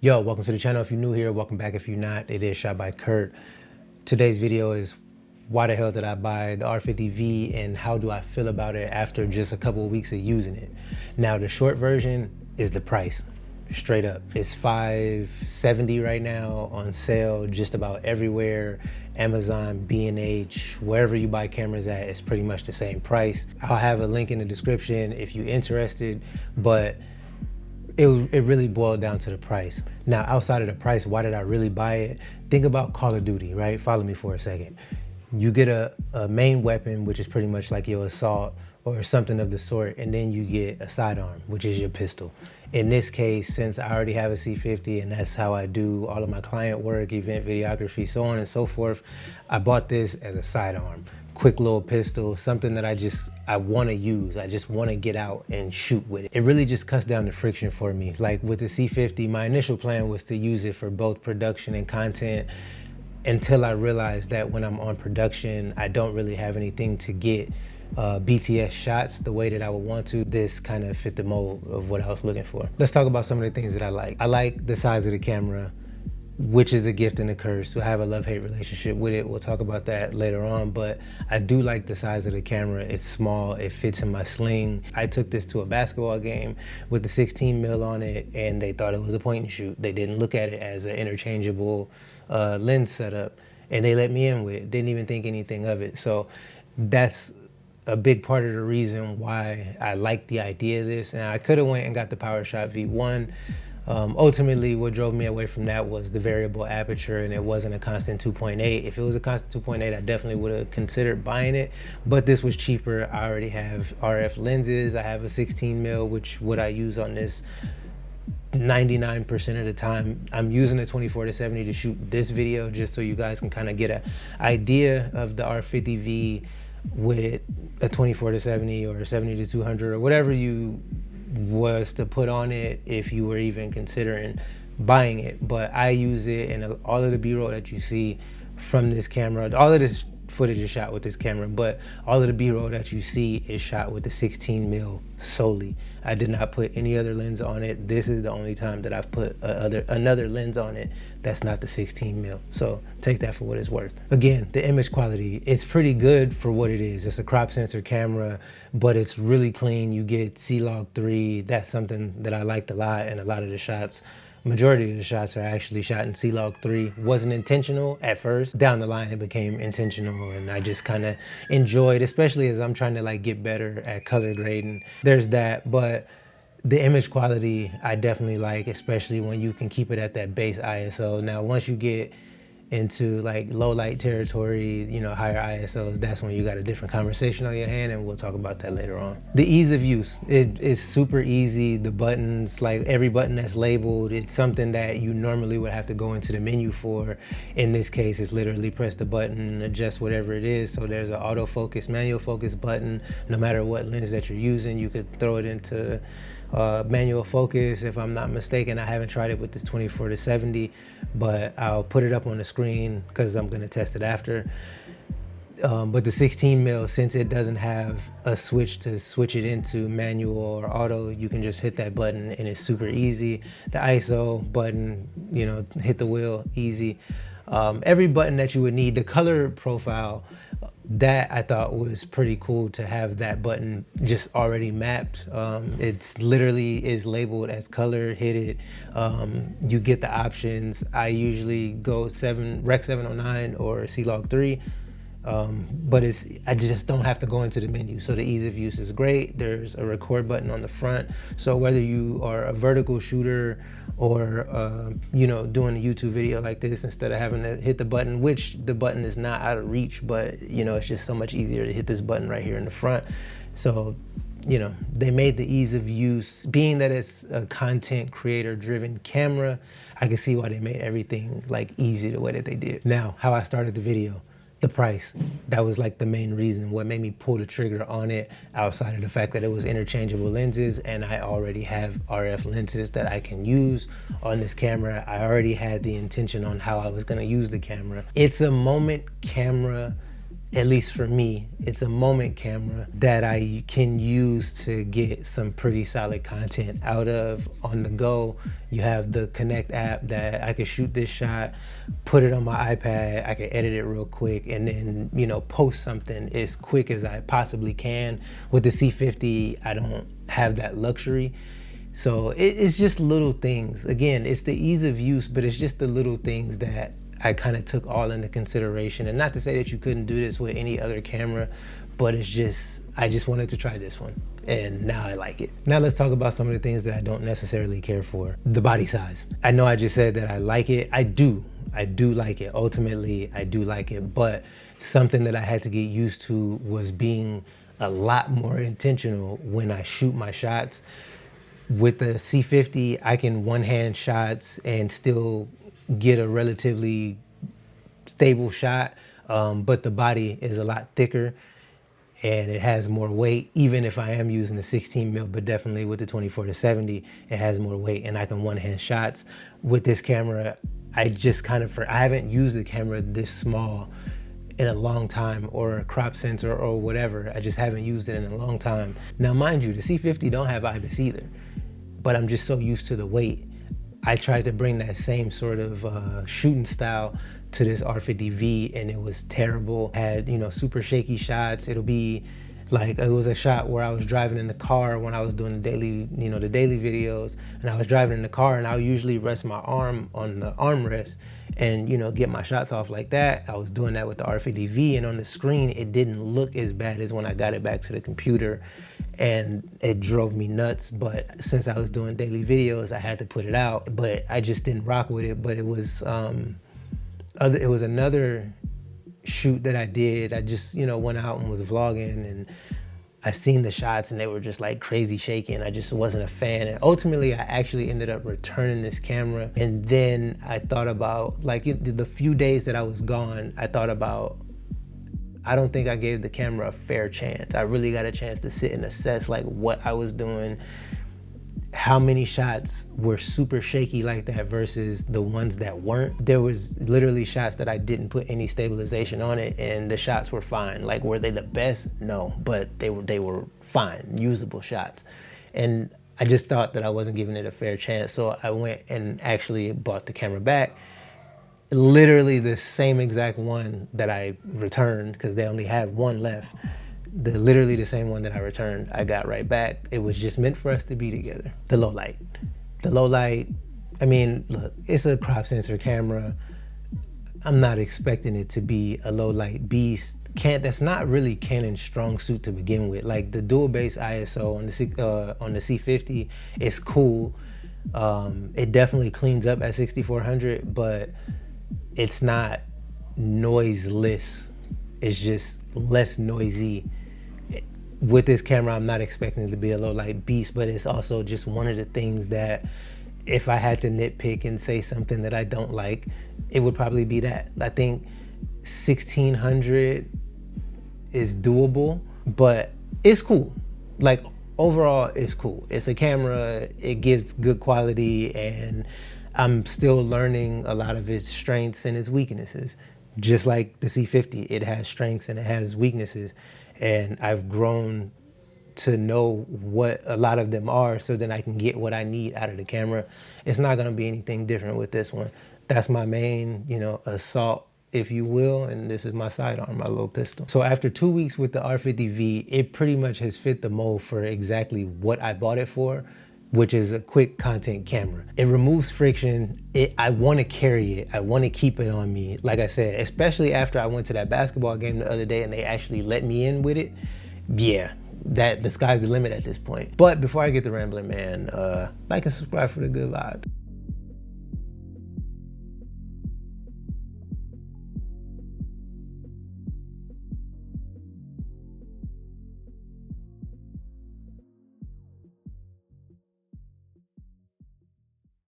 Yo, welcome to the channel. If you're new here, welcome back. If you're not, it is shot by Kurt. Today's video is why the hell did I buy the R50V and how do I feel about it after just a couple of weeks of using it. Now, the short version is the price. Straight up. It's $570 right now on sale just about everywhere. Amazon, B&H, wherever you buy cameras at, it's pretty much the same price. I'll have a link in the description if you're interested, but it really boiled down to the price. Now, outside of the price, why did I really buy it? Think about Call of Duty, right? Follow me for a second. You get a main weapon, which is pretty much like your assault or something of the sort, and then you get a sidearm, which is your pistol. In this case, since I already have a C50 and that's how I do all of my client work, event videography, so on and so forth, I bought this as a sidearm. Quick little pistol, something that I want to use. I just want to get out and shoot with it. It really just cuts down the friction for me. Like with the C50, my initial plan was to use it for both production and content until I realized that when I'm on production, I don't really have anything to get BTS shots the way that I would want to. This kind of fit the mold of what I was looking for. Let's talk about some of the things that I like. I like the size of the camera, which is a gift and a curse. I have a love-hate relationship with it. We'll talk about that later on, but I do like the size of the camera. It's small, it fits in my sling. I took this to a basketball game with the 16 mil on it and they thought it was a point and shoot. They didn't look at it as an interchangeable lens setup and they let me in with it. Didn't even think anything of it. So that's a big part of the reason why I like the idea of this. And I could have went and got the PowerShot V1. Ultimately, what drove me away from that was the variable aperture, and it wasn't a constant 2.8. If it was a constant 2.8, I definitely would have considered buying it, but this was cheaper. I already have RF lenses. I have a 16 mil, which what I use on this 99% of the time. I'm using a 24-70 to shoot this video just so you guys can kind of get an idea of the R50V with a 24-70 or 70-200 or whatever you was to put on it if you were even considering buying it. But I use it, and all of the B-roll that you see from this camera, all of this footage is shot with this camera, but all of the B-roll that you see is shot with the 16 mil solely. I did not put any other lens on it. This is the only time that I've put another lens on it that's not the 16 mil. So take that for what it's worth. Again, the image quality, it's pretty good for what it is. It's a crop sensor camera, but it's really clean. You get C-Log 3. That's something that I liked a lot, and a lot of the shots, majority of the shots are actually shot in C-Log 3. Wasn't intentional at first. Down the line, it became intentional, and I just kind of enjoyed, especially as I'm trying to like get better at color grading. There's that, but the image quality I definitely like, especially when you can keep it at that base ISO. Now, once you get into like low light territory, you know, higher ISOs, that's when you got a different conversation on your hand, and we'll talk about that later on. The ease of use, it is super easy. The buttons, like every button that's labeled, it's something that you normally would have to go into the menu for. In this case, it's literally press the button and adjust whatever it is. So there's an autofocus, manual focus button. No matter what lens that you're using, you could throw it into manual focus. If I'm not mistaken, I haven't tried it with this 24-70, but I'll put it up on the screen because I'm going to test it after. But the 16 mil, since it doesn't have a switch to switch it into manual or auto, you can just hit that button and it's super easy. The ISO button, you know, hit the wheel, easy. Every button that you would need. The color profile, that I thought was pretty cool to have that button just already mapped. It's literally is labeled as color, hit it. You get the options. I usually go Rec 709 or C-Log 3. But I just don't have to go into the menu. So the ease of use is great. There's a record button on the front. So whether you are a vertical shooter or, you know, doing a YouTube video like this, instead of having to hit the button, which the button is not out of reach, but you know, it's just so much easier to hit this button right here in the front. So, you know, they made the ease of use, being that it's a content creator driven camera, I can see why they made everything like easy the way that they did. Now, how I started the video. The price, that was like the main reason what made me pull the trigger on it, outside of the fact that it was interchangeable lenses and I already have RF lenses that I can use on this camera. I already had the intention on how I was going to use the camera. It's a moment camera at least for me, it's a moment camera that I can use to get some pretty solid content out of on the go. You have the Connect app that I can shoot this shot, put it on my iPad, I can edit it real quick, and then, you know, post something as quick as I possibly can. With the C50, I don't have that luxury. So it's just little things. Again, it's the ease of use, but it's just the little things that I kind of took all into consideration. And not to say that you couldn't do this with any other camera, but it's just, I just wanted to try this one. And now I like it. Now let's talk about some of the things that I don't necessarily care for. The body size. I know I just said that I like it. I do like it. Ultimately, I do like it. But something that I had to get used to was being a lot more intentional when I shoot my shots. With the C50, I can one-hand shots and still get a relatively stable shot, but the body is a lot thicker and it has more weight, even if I am using the 16 mil, but definitely with the 24-70, it has more weight and I can one-hand shots. With this camera, I just kind of, I haven't used the camera this small in a long time, or a crop sensor or whatever. I just haven't used it in a long time. Now, mind you, the C50 don't have IBIS either, but I'm just so used to the weight. I tried to bring that same sort of shooting style to this R50V and it was terrible. Had, you know, super shaky shots. It'll be like, it was a shot where I was driving in the car when I was doing the daily, you know, the daily videos, and I was driving in the car and I'll usually rest my arm on the armrest and, you know, get my shots off like that. I was doing that with the R50V, and on the screen, it didn't look as bad as when I got it back to the computer, and it drove me nuts. But since I was doing daily videos, I had to put it out, but I just didn't rock with it. But it was, it was another shoot that I did. I just, you know, went out and was vlogging, and I seen the shots and they were just like crazy shaky, and I just wasn't a fan. And ultimately I actually ended up returning this camera. And then I thought about, like, the few days that I was gone, I thought about, I don't think I gave the camera a fair chance. I really got a chance to sit and assess like what I was doing, how many shots were super shaky like that versus the ones that weren't. There was literally shots that I didn't put any stabilization on it and the shots were fine. Like, were they the best? No, but they were fine, usable shots. And I just thought that I wasn't giving it a fair chance. So I went and actually bought the camera back. Literally the same exact one that I returned, because they only had one left. Literally the same one that I returned, I got right back. It was just meant for us to be together. The low light. The low light, I mean, look, it's a crop sensor camera. I'm not expecting it to be a low light beast. That's not really Canon's strong suit to begin with. Like, the dual base ISO on the C50 is cool. It definitely cleans up at 6400, but it's not noiseless. It's just less noisy. With this camera, I'm not expecting it to be a low light beast, but it's also just one of the things that if I had to nitpick and say something that I don't like, it would probably be that. I think 1600 is doable, but it's cool. Like, overall, it's cool. It's a camera, it gives good quality, and I'm still learning a lot of its strengths and its weaknesses. Just like the C50, it has strengths and it has weaknesses. And I've grown to know what a lot of them are, so then I can get what I need out of the camera. It's not gonna be anything different with this one. That's my main, you know, assault, if you will, and this is my sidearm, my little pistol. So after 2 weeks with the R50V, it pretty much has fit the mold for exactly what I bought it for, which is a quick content camera. It removes friction. I want to carry it. I want to keep it on me. Like I said, especially after I went to that basketball game the other day and they actually let me in with it. Yeah, the sky's the limit at this point. But before I get to rambling, man, like and subscribe for the good vibe.